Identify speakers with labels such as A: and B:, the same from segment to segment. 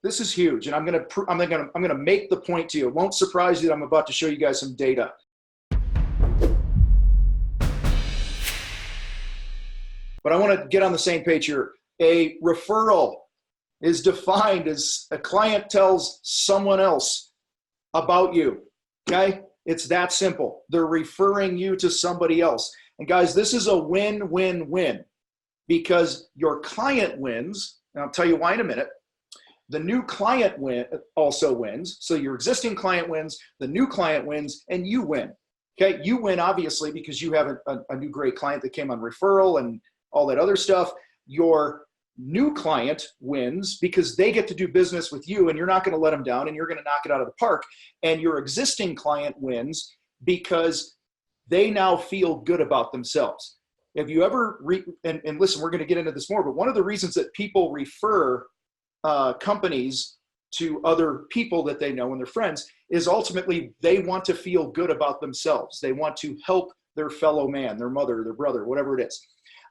A: this is huge, and I'm gonna make the point to you. It won't surprise you that I'm about to show you guys some data. But I want to get on the same page here. A referral is defined as a client tells someone else about you, okay? It's that simple. They're referring you to somebody else. And guys, this is a win-win-win because your client wins, and I'll tell you why in a minute. The new client also wins. So your existing client wins, the new client wins, and you win. Okay, you win obviously because you have a new great client that came on referral and all that other stuff. Your new client wins because they get to do business with you and you're not going to let them down and you're going to knock it out of the park. And your existing client wins because they now feel good about themselves. Have you ever, and listen, we're going to get into this more, but one of the reasons that people refer companies to other people that they know and their friends is ultimately they want to feel good about themselves. They want to help their fellow man, their mother, their brother, whatever it is.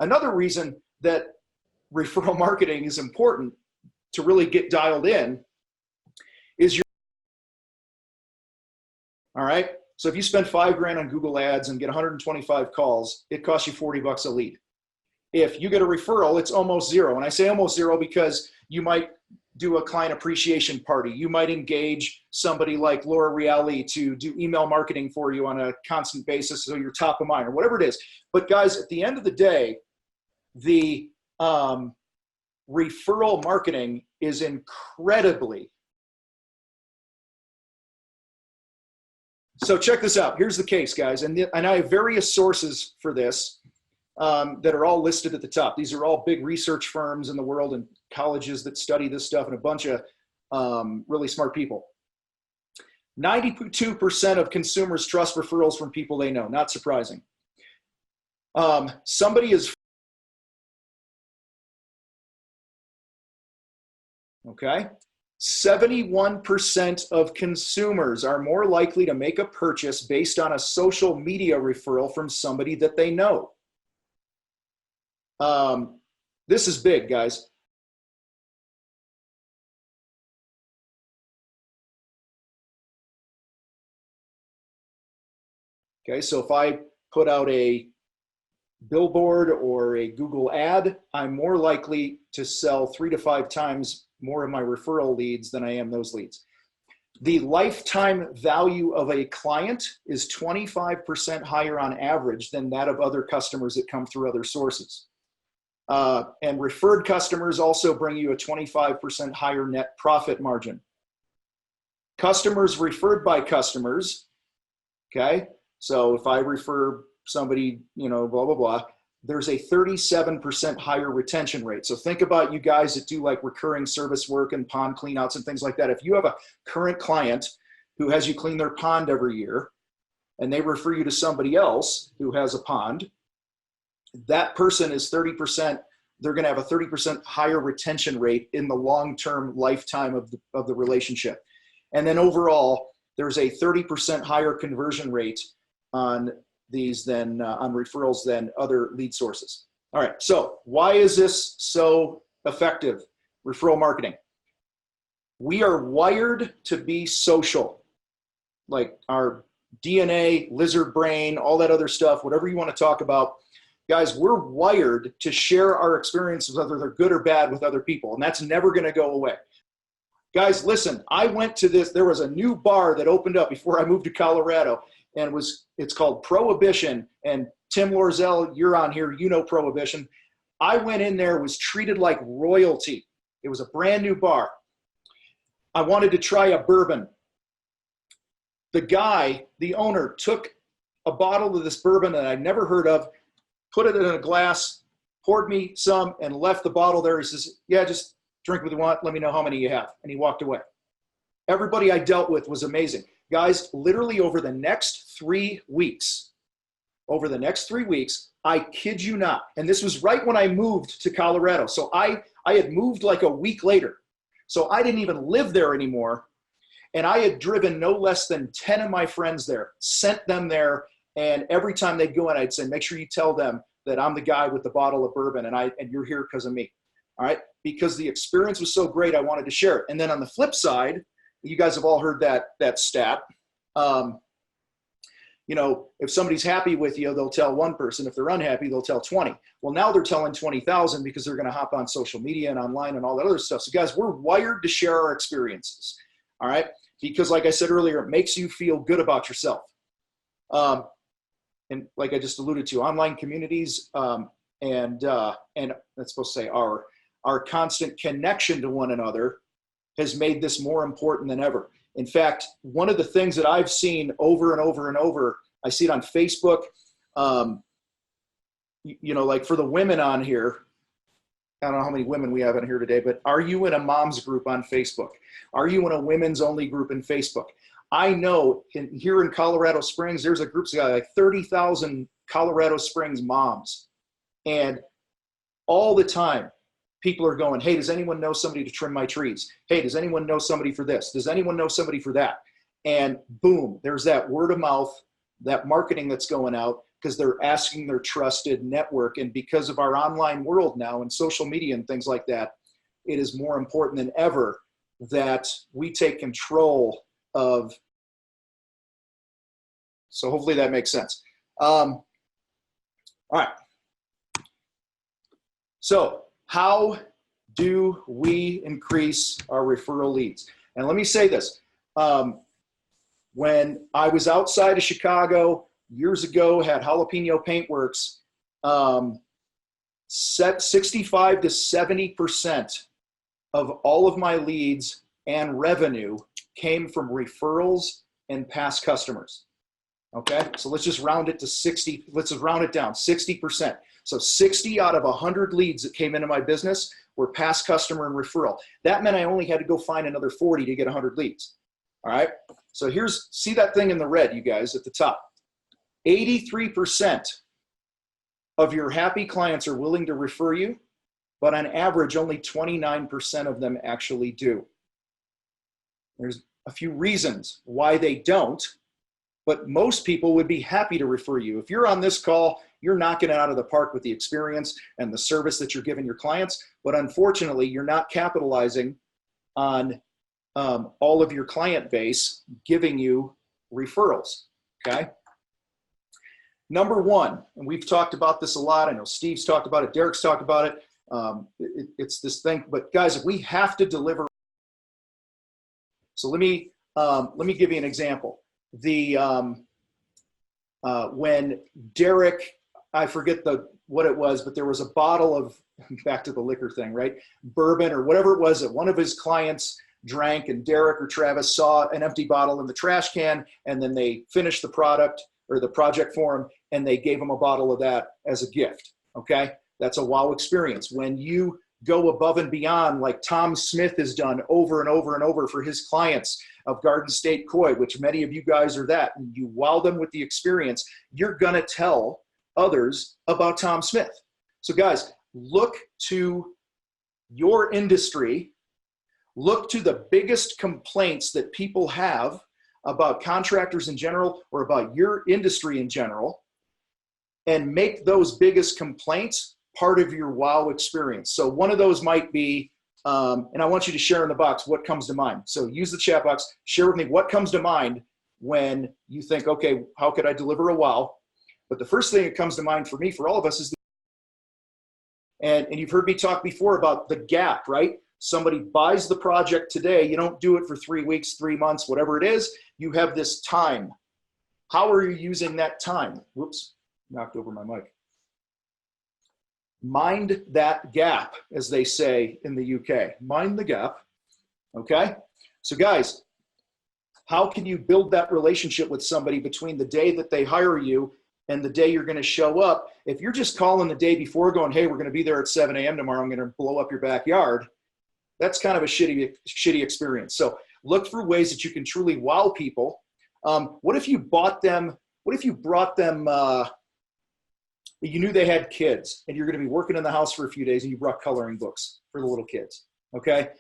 A: Another reason that referral marketing is important to really get dialed in is all right. So if you spend $5,000 on Google ads and get 125 calls, it costs you $40 a lead. If you get a referral, it's almost zero. And I say almost zero because you might do a client appreciation party. You might engage somebody like Laura Reale to do email marketing for you on a constant basis so you're top of mind or whatever it is. But guys, at the end of the day, the referral marketing is incredibly. So check this out. Here's the case, guys. And I have various sources for this that are all listed at the top. These are all big research firms in the world and colleges that study this stuff and a bunch of really smart people. 92% of consumers trust referrals from people they know. Not surprising. Somebody is okay. 71% of consumers are more likely to make a purchase based on a social media referral from somebody that they know. This is big, guys. Okay, so if I put out a billboard or a Google ad, I'm more likely to sell 3 to 5 times more of my referral leads than I am those leads. The lifetime value of a client is 25% higher on average than that of other customers that come through other sources. And referred customers also bring you a 25% higher net profit margin. Customers referred by customers, okay? So if I refer somebody, you know, blah, blah, blah, there's a 37% higher retention rate. So think about you guys that do like recurring service work and pond cleanouts and things like that. If you have a current client who has you clean their pond every year and they refer you to somebody else who has a pond, that person is 30%, they're going to have a 30% higher retention rate in the long-term lifetime of the relationship. And then overall, there's a 30% higher conversion rate on these than on referrals than other lead sources. All right, so why is this so effective, referral marketing? We are wired to be social, like our DNA, lizard brain, all that other stuff, whatever you want to talk about. Guys, we're wired to share our experiences, whether they're good or bad, with other people, and that's never going to go away. Guys, listen, I went to this, there was a new bar that opened up before I moved to Colorado, and it's called Prohibition, and Tim Lorzell, you're on here, you know Prohibition. I went in there, was treated like royalty. It was a brand new bar. I wanted to try a bourbon. The guy, the owner, took a bottle of this bourbon that I'd never heard of, put it in a glass, poured me some, and left the bottle there. He says, yeah, just drink what you want, let me know how many you have. And he walked away. Everybody I dealt with was amazing. Guys, literally over the next 3 weeks, I kid you not, and this was right when I moved to Colorado. So I had moved like a week later. So I didn't even live there anymore. And I had driven no less than 10 of my friends there, sent them there. And every time they'd go in, I'd say, make sure you tell them that I'm the guy with the bottle of bourbon and you're here because of me. All right. because the experience was so great, I wanted to share it. And then on the flip side, you guys have all heard that stat. You know, if somebody's happy with you, they'll tell one person. If they're unhappy, they'll tell 20. Well, now they're telling 20,000 because they're going to hop on social media and online and all that other stuff. So guys, we're wired to share our experiences. All right. Because like I said earlier, it makes you feel good about yourself. And like I just alluded to, online communities and that's supposed to say our constant connection to one another has made this more important than ever. In fact, one of the things that I've seen over and over and over, I see it on Facebook, you know, like for the women on here, I don't know how many women we have in here today, but are you in a mom's group on Facebook? Are you in a women's only group in Facebook? I know here in Colorado Springs, there's a group of like 30,000 Colorado Springs moms. And all the time, people are going, hey, does anyone know somebody to trim my trees? Hey, does anyone know somebody for this? Does anyone know somebody for that? And boom, there's that word of mouth, that marketing that's going out because they're asking their trusted network. And because of our online world now and social media and things like that, it is more important than ever that we take control of. So hopefully that makes sense. All right. So how do we increase our referral leads? And let me say this. When I was outside of Chicago years ago, had Jalapeno Paintworks, 65 to 70% of all of my leads and revenue came from referrals and past customers. Okay, so let's just round it to 60. Let's just round it down, 60%. So 60 out of 100 leads that came into my business were past customer and referral. That meant I only had to go find another 40 to get 100 leads. All right, so see that thing in the red, you guys, at the top. 83% of your happy clients are willing to refer you, but on average, only 29% of them actually do. There's a few reasons why they don't, but most people would be happy to refer you. If you're on this call, you're knocking it out of the park with the experience and the service that you're giving your clients, but unfortunately, you're not capitalizing on all of your client base giving you referrals, okay? Number one, and we've talked about this a lot. I know Steve's talked about it, Derek's talked about it. It's this thing, but guys, we have to deliver. So let me give you an example. When Derek, I forget what it was, but there was a bottle of, back to the liquor thing, right? Bourbon or whatever it was that one of his clients drank, and Derek or Travis saw an empty bottle in the trash can, and then they finished the product or the project for him, and they gave him a bottle of that as a gift, okay? That's a wow experience. When you go above and beyond, like Tom Smith has done over and over and over for his clients of Garden State Koi, which many of you guys are that, and you wow them with the experience, you're gonna tell others about Tom Smith. So guys, look to your industry, look to the biggest complaints that people have about contractors in general or about your industry in general, and make those biggest complaints part of your wow experience. So one of those might be, and I want you to share in the box what comes to mind. So use the chat box, share with me what comes to mind when you think, okay, how could I deliver a wow? But the first thing that comes to mind for me, for all of us, is and you've heard me talk before about the gap, right? Somebody buys the project today, you don't do it for 3 weeks, 3 months, whatever it is, you have this time. How are you using that time? Whoops, knocked over my mic. Mind that gap, as they say in the UK. Mind the gap, okay? So guys, how can you build that relationship with somebody between the day that they hire you and the day you're gonna show up? If you're just calling the day before going, hey, we're gonna be there at 7 a.m. tomorrow, I'm gonna blow up your backyard, that's kind of a shitty experience. So look for ways that you can truly wow people. What if you brought them, you knew they had kids and you're going to be working in the house for a few days and you brought coloring books for the little kids, okay?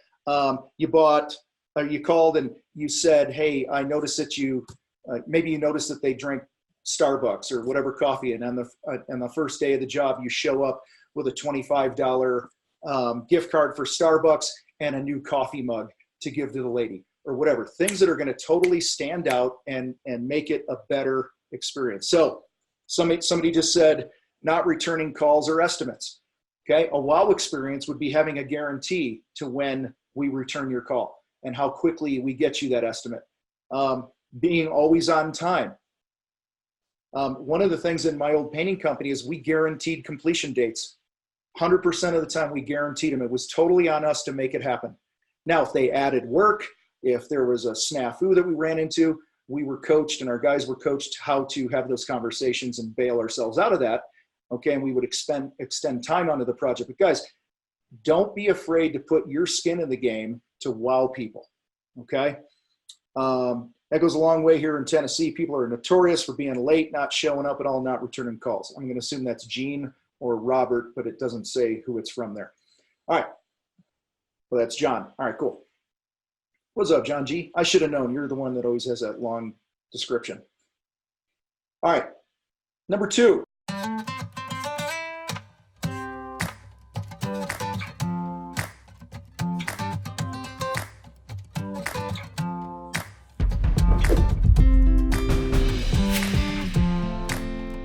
A: You called and you said, hey, I noticed that maybe you noticed that they drink Starbucks or whatever coffee, and on the first day of the job, you show up with a $25 gift card for Starbucks and a new coffee mug to give to the lady or whatever. Things that are going to totally stand out and make it a better experience. So somebody just said not returning calls or estimates. Okay, a wow experience would be having a guarantee to when we return your call and how quickly we get you that estimate. Being always on time. One of the things in my old painting company is we guaranteed completion dates. 100% of the time we guaranteed them. It was totally on us to make it happen. Now, if they added work, if there was a snafu that we ran into, we were coached and our guys were coached how to have those conversations and bail ourselves out of that. Okay, and we would extend time onto the project. But guys, don't be afraid to put your skin in the game to wow people, okay? That goes a long way here in Tennessee. People are notorious for being late, not showing up at all, not returning calls. I'm going to assume that's Gene or Robert, but it doesn't say who it's from there. All right, well, that's John. All right, cool. What's up, John G? I should have known. You're the one that always has that long description. All right, number 2.